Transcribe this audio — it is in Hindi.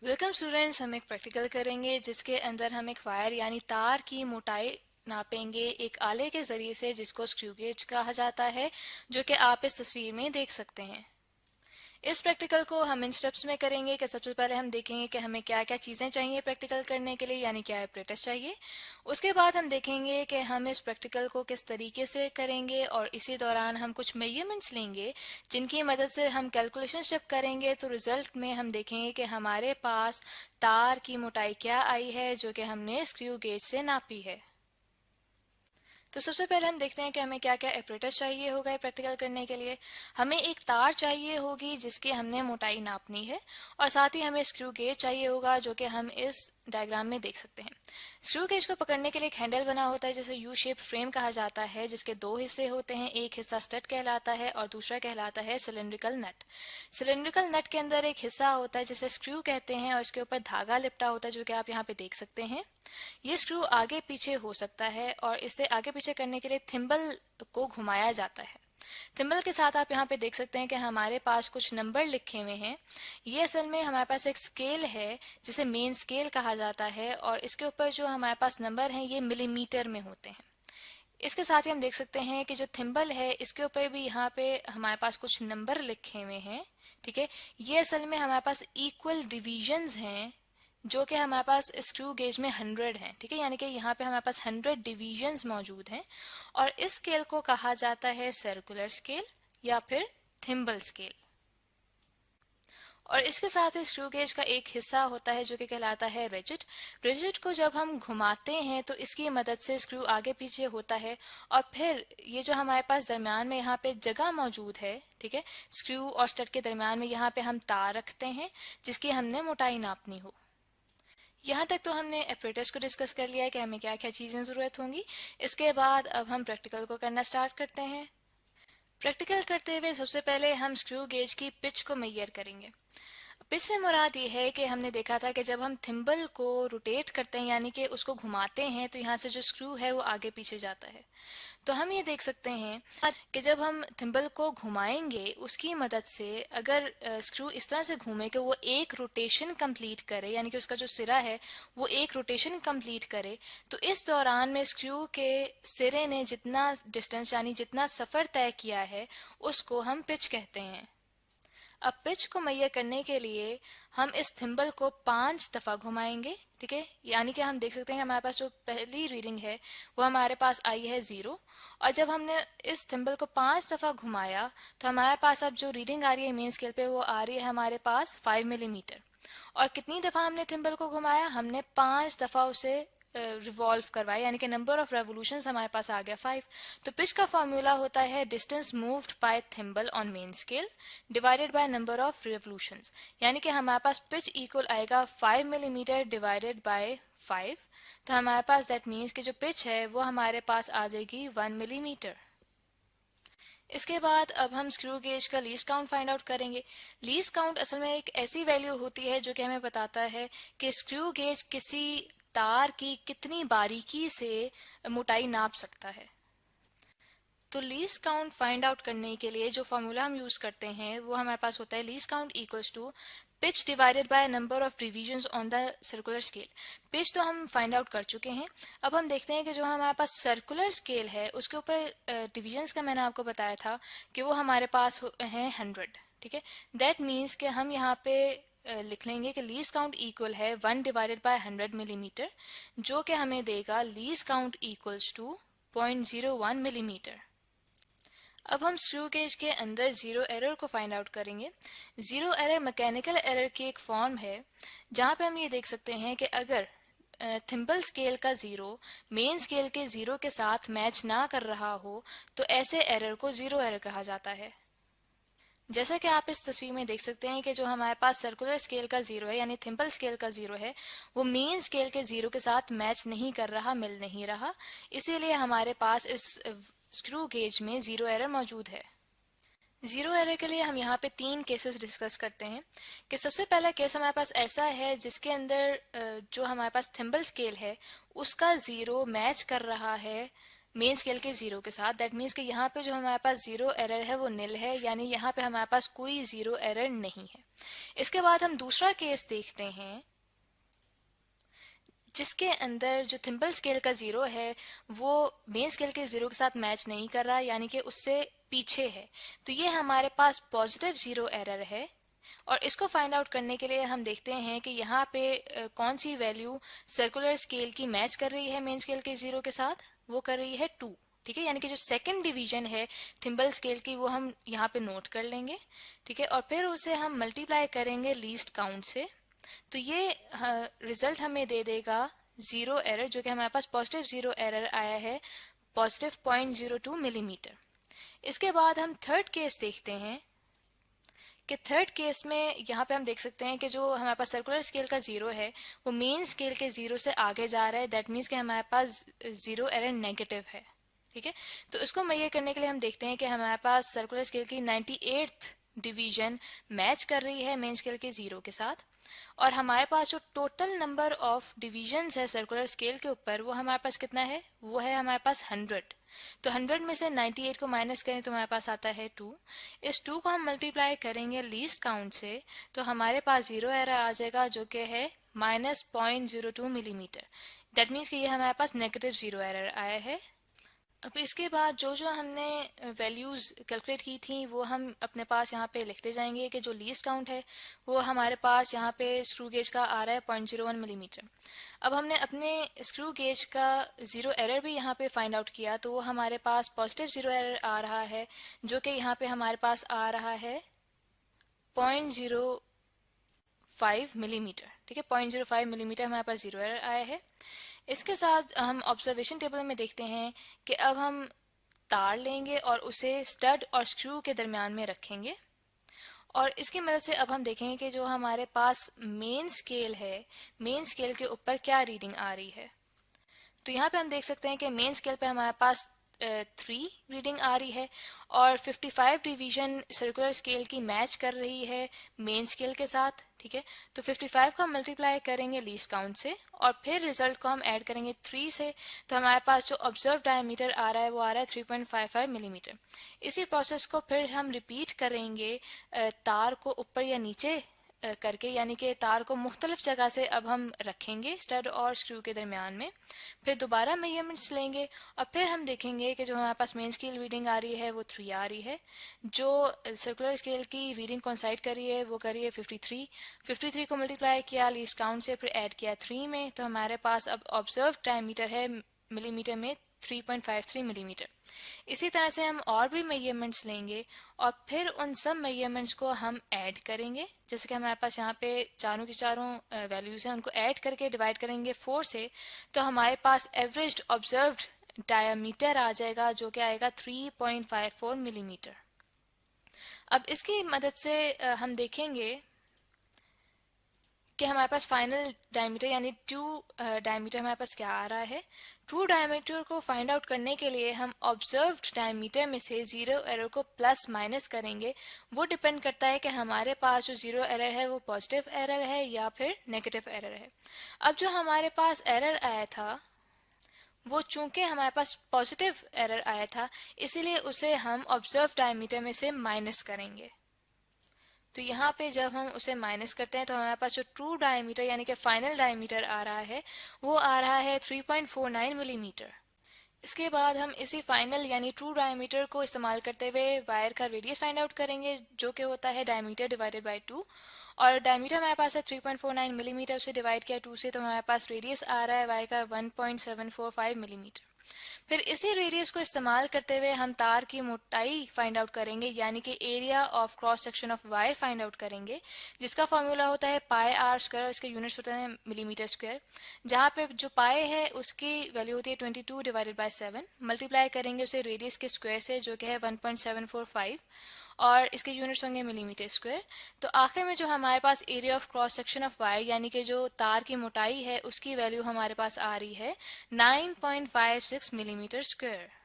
Welcome students. हम एक प्रैक्टिकल करेंगे जिसके अंदर हम एक वायर यानी तार की मोटाई नापेंगे एक आले के जरिए से, जिसको स्क्रू गेज कहा जाता है, जो कि आप इस तस्वीर में देख सकते हैं। इस प्रैक्टिकल को हम इन स्टेप्स में करेंगे कि सबसे पहले हम देखेंगे कि हमें क्या क्या चीज़ें चाहिए प्रैक्टिकल करने के लिए, यानी क्या एपरेटस चाहिए। उसके बाद हम देखेंगे कि हम इस प्रैक्टिकल को किस तरीके से करेंगे, और इसी दौरान हम कुछ मेजरमेंट्स लेंगे जिनकी मदद से हम कैलकुलेशन जब करेंगे तो रिजल्ट में हम देखेंगे कि हमारे पास तार की मोटाई क्या आई है, जो कि हमने स्क्रू गेज से नापी है। तो सबसे पहले हम देखते हैं कि हमें क्या क्या एपरेटस चाहिए होगा प्रैक्टिकल करने के लिए। हमें एक तार चाहिए होगी जिसकी हमने मोटाई नापनी है, और साथ ही हमें स्क्रू गेज चाहिए होगा, जो कि हम इस डायग्राम में देख सकते हैं। स्क्रू गेज को पकड़ने के लिए एक हैंडल बना होता है जिसे यू शेप फ्रेम कहा जाता है, जिसके दो हिस्से होते हैं। एक हिस्सा स्टड कहलाता है और दूसरा कहलाता है सिलेंड्रिकल नट। सिलेंड्रिकल नट के अंदर एक हिस्सा होता है जिसे स्क्रू कहते हैं, और इसके ऊपर धागा लिपटा होता है, जो कि आप यहाँ पे देख सकते हैं। ये स्क्रू आगे पीछे हो सकता है, और इसे आगे पीछे करने के लिए थिम्बल को घुमाया जाता है। थिम्बल के साथ आप यहाँ पे देख सकते हैं कि हमारे पास कुछ नंबर लिखे हुए हैं। ये असल में हमारे पास एक स्केल है जिसे मेन स्केल कहा जाता है, और इसके ऊपर जो हमारे पास नंबर हैं ये मिलीमीटर में होते हैं। इसके साथ ही हम देख सकते हैं कि जो थिम्बल है इसके ऊपर भी यहाँ पे हमारे पास कुछ नंबर लिखे हुए हैं। ठीक है, ये असल में हमारे पास इक्वल डिविजन्स हैं, जो कि हमारे पास स्क्रू गेज में 100 हैं। ठीक है, यानी कि यहाँ पे हमारे पास 100 डिविजन्स मौजूद हैं, और इस स्केल को कहा जाता है सर्कुलर स्केल या फिर थिम्बल स्केल। और इसके साथ ही स्क्रू गेज का एक हिस्सा होता है जो कि कहलाता है रिजिड। रिजिड को जब हम घुमाते हैं तो इसकी मदद से स्क्रू आगे पीछे होता है, और फिर ये जो हमारे पास दरम्यान में यहाँ पे जगह मौजूद है, ठीक है, स्क्रू और स्टड के दरम्यान में यहाँ पे हम तार रखते हैं जिसकी हमने मोटाई नापनी हो। यहाँ तक तो हमने एपरेटस को डिस्कस कर लिया है कि हमें क्या क्या चीज़ें ज़रूरत होंगी। इसके बाद अब हम प्रैक्टिकल को करना स्टार्ट करते हैं। प्रैक्टिकल करते हुए सबसे पहले हम स्क्रू गेज की पिच को मेजर करेंगे। पिच से मुराद ये है कि हमने देखा था कि जब हम थिम्बल को रोटेट करते हैं यानी कि उसको घुमाते हैं तो यहाँ से जो स्क्रू है वो आगे पीछे जाता है। तो हम ये देख सकते हैं कि जब हम थिम्बल को घुमाएंगे उसकी मदद से अगर स्क्रू इस तरह से घूमे कि वो एक रोटेशन कंप्लीट करे, यानी कि उसका जो सिरा है वो एक रोटेशन कंप्लीट करे, तो इस दौरान में स्क्रू के सिरे ने जितना डिस्टेंस यानी जितना सफ़र तय किया है उसको हम पिच कहते हैं। अब पिच को मेजर करने के लिए हम इस थिम्बल को 5 दफ़ा घुमाएंगे। ठीक है, यानी कि हम देख सकते हैं कि हमारे पास जो पहली रीडिंग है वो हमारे पास आई है 0, और जब हमने इस थिम्बल को 5 दफ़ा घुमाया तो हमारे पास अब जो रीडिंग आ रही है मेन स्केल पे वो आ रही है हमारे पास 5 मिलीमीटर। और कितनी दफ़ा हमने थिम्बल को घुमाया? हमने 5 दफ़ा उसे रिवॉल्व करवाया, यानी कि नंबर ऑफ रेवोल्यूशंस हमारे पास आ गया 5। तो पिच का फॉर्मूला होता है distance moved by thimble on main scale divided by number of revolutions, यानी कि हमारे पास पिच इक्वल आएगा 5 मिलीमीटर डिवाइडेड बाय 5। तो हमारे पास दैट मीन्स कि जो पिच है वो हमारे पास आ जाएगी 1 मिलीमीटर। इसके बाद अब हम स्क्रू गेज का लीस्ट काउंट फाइंड आउट करेंगे। लीस्ट काउंट असल में एक ऐसी वैल्यू होती है जो कि हमें बताता है कि स्क्रू गेज किसी तार की कितनी बारीकी से मोटाई नाप सकता है। तो लीस्ट काउंट फाइंड आउट करने के लिए जो फॉर्मूला हम यूज करते हैं वो हमारे पास होता है least count equals to pitch divided by number of divisions on the circular scale. Pitch तो हम फाइंड आउट कर चुके हैं। अब हम देखते हैं कि जो हमारे पास सर्कुलर स्केल है उसके ऊपर डिविजन्स का मैंने आपको बताया था कि वो हमारे पास हैं 100। ठीक है, दैट मीन्स कि हम यहाँ पे लिख लेंगे कि लीस्ट काउंट इक्वल है 1 डिवाइडेड बाय 100 मिलीमीटर, जो कि हमें देगा least count equals to 0.01 millimetre. अब हम स्क्रू गेज के अंदर जीरो एरर को फाइंड आउट करेंगे। जीरो एरर मैकेनिकल एरर की एक फॉर्म है जहाँ पे हम ये देख सकते हैं कि अगर थिम्बल स्केल का जीरो मेन स्केल के जीरो के साथ मैच ना कर रहा हो तो ऐसे एरर को जीरो एरर कहा जाता है। जैसा कि आप इस तस्वीर में देख सकते हैं कि जो हमारे पास सर्कुलर स्केल का जीरो है यानी थिम्बल स्केल का जीरो है वो मेन स्केल के जीरो के साथ मैच नहीं कर रहा, मिल नहीं रहा, इसीलिए हमारे पास इस स्क्रू गेज में जीरो एरर मौजूद है। जीरो एरर के लिए हम यहाँ पे 3 केसेस डिस्कस करते हैं कि सबसे पहला केस हमारे पास ऐसा है जिसके अंदर जो हमारे पास थिम्बल स्केल है उसका जीरो मैच कर रहा है मेन स्केल के जीरो के साथ। दैट मीन्स कि यहाँ पे जो हमारे पास जीरो एरर है वो निल है, यानी यहाँ पे हमारे पास कोई जीरो एरर नहीं है। इसके बाद हम दूसरा केस देखते हैं जिसके अंदर जो थिम्बल स्केल का जीरो है वो मेन स्केल के जीरो के साथ मैच नहीं कर रहा, यानी कि उससे पीछे है। तो ये हमारे पास पॉजिटिव जीरो एरर है, और इसको फाइंड आउट करने के लिए हम देखते हैं कि यहाँ पे कौन सी वैल्यू सर्कुलर स्केल की मैच कर रही है मेन स्केल के जीरो के साथ। वो कर रही है 2। ठीक है, यानी कि जो सेकंड डिवीजन है थिम्बल स्केल की वो हम यहाँ पे नोट कर लेंगे। ठीक है, और फिर उसे हम मल्टीप्लाई करेंगे लीस्ट काउंट से। तो ये रिजल्ट हमें दे देगा जीरो एरर, जो कि हमारे पास पॉजिटिव जीरो एरर आया है, पॉजिटिव 0.02 मिलीमीटर। इसके बाद हम थर्ड केस देखते हैं कि थर्ड केस में यहाँ पे हम देख सकते हैं कि जो हमारे पास सर्कुलर स्केल का जीरो है वो मेन स्केल के जीरो से आगे जा रहा है। दैट मीन्स कि हमारे पास जीरो एरर नेगेटिव है। ठीक है, तो इसको मेजर करने के लिए हम देखते हैं कि हमारे पास सर्कुलर स्केल की 98th डिवीजन मैच कर रही है मेन स्केल के जीरो के साथ, और हमारे पास जो टोटल नंबर ऑफ डिविजन्स है सर्कुलर स्केल के ऊपर वो हमारे पास कितना है, वो है हमारे पास 100। तो 100 में से 98 को माइनस करें तो हमारे पास आता है 2। इस 2 को हम मल्टीप्लाई करेंगे लीस्ट काउंट से, तो हमारे पास जीरो एरर आ जाएगा जो कि है -0.02 मिलीमीटर। दैट मीन्स कि ये हमारे पास नेगेटिव जीरो एरर आया है। अब इसके बाद जो जो हमने वैल्यूज़ कैलकुलेट की थी वो हम अपने पास यहाँ पे लिखते जाएंगे कि जो लीस्ट काउंट है वो हमारे पास यहाँ पे स्क्रू गेज का आ रहा है 0.01 मिलीमीटर। अब हमने अपने स्क्रू गेज का ज़ीरो एरर भी यहाँ पे फाइंड आउट किया, तो वो हमारे पास पॉजिटिव ज़ीरो एरर आ रहा है, जो कि यहाँ पे हमारे पास आ रहा है 0.05 मिलीमीटर। ठीक है, 0.05 मिलीमीटर हमारे पास ज़ीरो एरर आया है। इसके साथ हम ऑब्जर्वेशन टेबल में देखते हैं कि अब हम तार लेंगे और उसे स्टड और स्क्रू के दरमियान में रखेंगे, और इसकी मदद से अब हम देखेंगे कि जो हमारे पास मेन स्केल है, मेन स्केल के ऊपर क्या रीडिंग आ रही है। तो यहाँ पे हम देख सकते हैं कि मेन स्केल पे हमारे पास 3 रीडिंग आ रही है, और 55 डिवीजन सर्कुलर स्केल की मैच कर रही है मेन स्केल के साथ। ठीक है, तो 55 को हम मल्टीप्लाई करेंगे लीस्ट काउंट से, और फिर रिजल्ट को हम ऐड करेंगे 3 से, तो हमारे पास जो ऑब्जर्व डायमीटर आ रहा है वो आ रहा है 3.55 मिलीमीटर। इसी प्रोसेस को फिर हम रिपीट करेंगे तार को ऊपर या नीचे करके, यानी कि तार को मुख्तलिफ जगह से अब हम रखेंगे स्टड और स्क्रू के दरमियान में। फिर दोबारा मेजरमेंट्स लेंगे और फिर हम देखेंगे कि जो हमारे पास मेन स्केल रीडिंग आ रही है वो 3 आ रही है, जो सर्कुलर स्केल की रीडिंग कॉन्साइड कर रही है वो कर रही है 53। 53 को मल्टीप्लाई किया लीस्ट काउंट से, फिर ऐड किया 3 में, तो हमारे पास अब ऑब्जर्व डायमीटर है मिलीमीटर में 3.53 मिलीमीटर। इसी तरह से हम और भी मेजरमेंट्स लेंगे और फिर उन सब मेजरमेंट्स को हम ऐड करेंगे। जैसे कि हमारे पास यहाँ पे चारों की चारों वैल्यूज हैं, उनको ऐड करके डिवाइड करेंगे 4 से, तो हमारे पास एवरेज ऑब्जर्व्ड डायमीटर आ जाएगा जो कि आएगा 3.54 मिलीमीटर। अब इसकी मदद से हम देखेंगे कि हमारे पास फाइनल डायमीटर यानी ट्रू डायमीटर हमारे पास क्या आ रहा है। ट्रू डायमीटर को फाइंड आउट करने के लिए हम ऑब्जर्व्ड डायमीटर में से जीरो एरर को प्लस माइनस करेंगे। वो डिपेंड करता है कि हमारे पास जो जीरो एरर है वो पॉजिटिव एरर है या फिर नेगेटिव एरर है। अब जो हमारे पास एरर आया था वो चूंकि हमारे पास पॉजिटिव एरर आया था, इसीलिए उसे हम ऑब्जर्व डायमीटर में से माइनस करेंगे। तो यहाँ पे जब हम उसे माइनस करते हैं तो हमारे पास जो ट्रू डायमीटर यानी कि फाइनल डायमीटर आ रहा है वो आ रहा है 3.49 मिलीमीटर। इसके बाद हम इसी फाइनल यानी ट्रू डायमीटर को इस्तेमाल करते हुए वायर का रेडियस फाइंड आउट करेंगे, जो कि होता है डायमीटर डिवाइडेड बाय 2। और डायमीटर हमारे पास है 3.49 मिलीमीटर, से डिवाइड किया 2 से, तो हमारे पास रेडियस आ रहा है वायर का 1.745 मिलीमीटर। फिर इसी रेडियस को इस्तेमाल करते हुए हम तार की मोटाई फाइंड आउट करेंगे, यानी कि area of cross section of wire find out करेंगे, जिसका फॉर्मूला होता है पाई आर स्क्वायर, इसके यूनिट्स होते हैं मिलीमीटर स्क्वायर। जहाँ पे जो पाई है उसकी वैल्यू होती है 22 डिवाइडेड बाय 7, मल्टीप्लाई करेंगे उसे रेडियस के स्क्वायर से जो कि है 1.745, और इसके यूनिट्स होंगे मिलीमीटर स्क्वायर। तो आखिर में जो हमारे पास area of cross section of wire यानी कि जो तार की मोटाई है उसकी वैल्यू हमारे पास आ रही है 9.56 मिलीमीटर स्क्वायर।